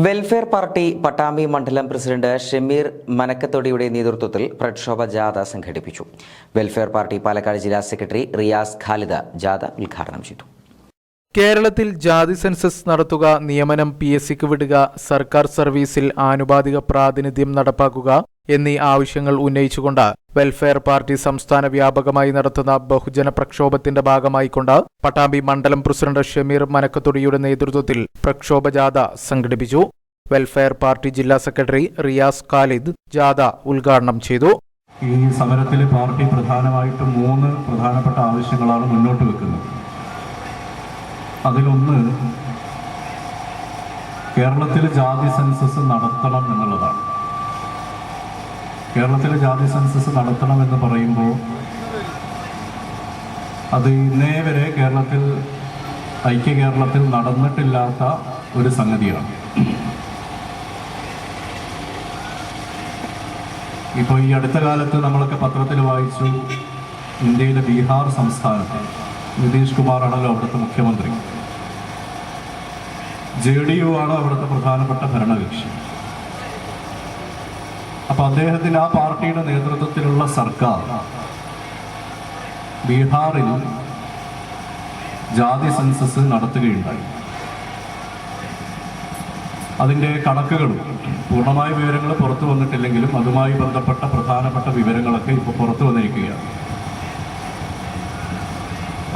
Welfare party Pattambi മണ്ഡലം president Shameer മനക്കത്തൊടിയുടെ നേതൃത്വത്തിൽ പ്രക്ഷോഭ ജാഥ സംഘടിപ്പിച്ചു. വെൽഫെയർ പാർട്ടി പാലക്കാട് ജില്ലാ സെക്രട്ടറി റിയാസ് ഖാലിദ് ജാഥ ഉദ്ഘാടനം ചെയ്തു. കേരളത്തിൽ ജാതി സെൻസസ് നടത്തുക, നിയമനം PSCക്ക് വിടുക, സർക്കാർ സർവീസിൽ ആനുപാതിക പ്രാതിനിധ്യം നടപ്പാക്കുക എന്നീ ആവശ്യങ്ങൾ ഉന്നയിച്ചുകൊണ്ട് വെൽഫെയർ പാർട്ടി സംസ്ഥാന വ്യാപകമായി നടത്തുന്ന ബഹുജന പ്രക്ഷോഭത്തിന്റെ ഭാഗമായിക്കൊണ്ട് പട്ടാമ്പി മണ്ഡലം പ്രസിഡന്റ് ഷമീർ മനക്കത്തൊടിയുടെ നേതൃത്വത്തിൽ പ്രക്ഷോഭ ജാഥ സംഘടിപ്പിച്ചു. വെൽഫെയർ പാർട്ടി ജില്ലാ സെക്രട്ടറി റിയാസ് ഖാലിദ് ജാഥ ഉദ്ഘാടനം ചെയ്തു. ഈ സമരത്തിൽ പാർട്ടി പ്രധാനമായിട്ടും 3 പ്രധാനപ്പെട്ട ആവശ്യങ്ങളാണ് മുന്നോട്ട് വെക്കുന്നത്. അതിലൊന്ന് കേരളത്തിൽ ജാതി സെൻസസ് നടത്തണം എന്നുള്ളതാണ്. കേരളത്തിൽ ജാതി സെൻസസ് നടത്തണം എന്ന് പറയുമ്പോൾ അത് ഇന്നേ വരെ കേരളത്തിൽ ഐക്യ കേരളത്തിൽ നടന്നിട്ടില്ലാത്ത ഒരു സംഗതിയാണ്. ഇപ്പോൾ ഈ അടുത്ത കാലത്ത് നമ്മളൊക്കെ പത്രത്തിൽ വായിച്ചു, ഇന്ത്യയിലെ ബീഹാർ സംസ്ഥാനത്ത് നിതീഷ് കുമാറാണല്ലോ അവിടുത്തെ മുഖ്യമന്ത്രി. JDU ആണ് അവിടുത്തെ പ്രധാനപ്പെട്ട ഭരണകക്ഷി. അപ്പൊ അദ്ദേഹത്തിന് ആ പാർട്ടിയുടെ നേതൃത്വത്തിലുള്ള സർക്കാർ ബീഹാറിൽ ജാതി സെൻസസ് നടത്തുകയുണ്ടായി. അതിൻ്റെ കണക്കുകളും പൂർണ്ണമായ വിവരങ്ങൾ പുറത്തു വന്നിട്ടില്ലെങ്കിലും അതുമായി ബന്ധപ്പെട്ട പ്രധാനപ്പെട്ട വിവരങ്ങളൊക്കെ ഇപ്പോൾ പുറത്തു വന്നിരിക്കുകയാണ്.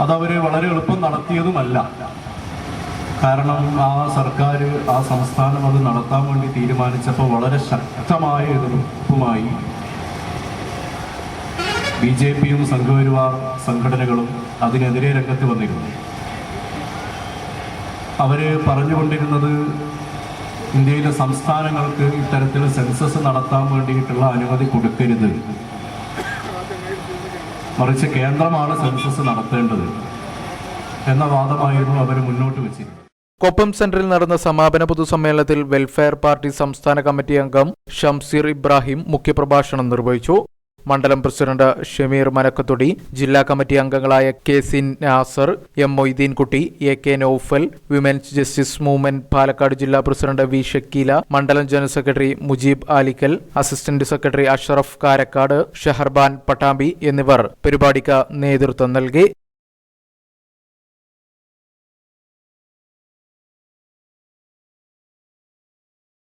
അതവർ വളരെ എളുപ്പം നടത്തിയതുമല്ല. കാരണം ആ സർക്കാർ, ആ സംസ്ഥാനം അത് നടത്താൻ വേണ്ടി തീരുമാനിച്ചപ്പോൾ വളരെ ശക്തമായ എതിർപ്പുമായി BJPയും സംഘപരിവാർ സംഘടനകളും അതിനെതിരെ രംഗത്ത് വന്നിരുന്നു. അവർ പറഞ്ഞുകൊണ്ടിരുന്നത് ഇന്ത്യയിലെ സംസ്ഥാനങ്ങൾക്ക് ഇത്തരത്തിൽ സെൻസസ് നടത്താൻ വേണ്ടിയിട്ടുള്ള അനുമതി കൊടുക്കരുത്, മറിച്ച് കേന്ദ്രമാണ് സെൻസസ് നടത്തേണ്ടത് എന്ന വാദമായിരുന്നു അവർ മുന്നോട്ട് വെച്ചിരുന്നത്. കൊപ്പം സെന്ററിൽ നടന്ന സമാപന പൊതുസമ്മേളനത്തിൽ വെൽഫെയർ പാർട്ടി സംസ്ഥാന കമ്മിറ്റി അംഗം ഷംസീർ ഇബ്രാഹിം മുഖ്യപ്രഭാഷണം നിർവഹിച്ചു. മണ്ഡലം പ്രസിഡന്റ് ഷമീർ മനക്കത്തൊടി, ജില്ലാ കമ്മിറ്റി അംഗങ്ങളായ KC Nasar, M Moideenkutty, AK Naufal, women's justice movement Palakkad ജില്ലാ പ്രസിഡന്റ് V ഷക്കീല, മണ്ഡലം general secretary Mujeeb Alikkal, assistant secretary Ashraf Karakkad, Shaharban Pattambi എന്നിവർ പരിപാടിക്ക് നേതൃത്വം നൽകി.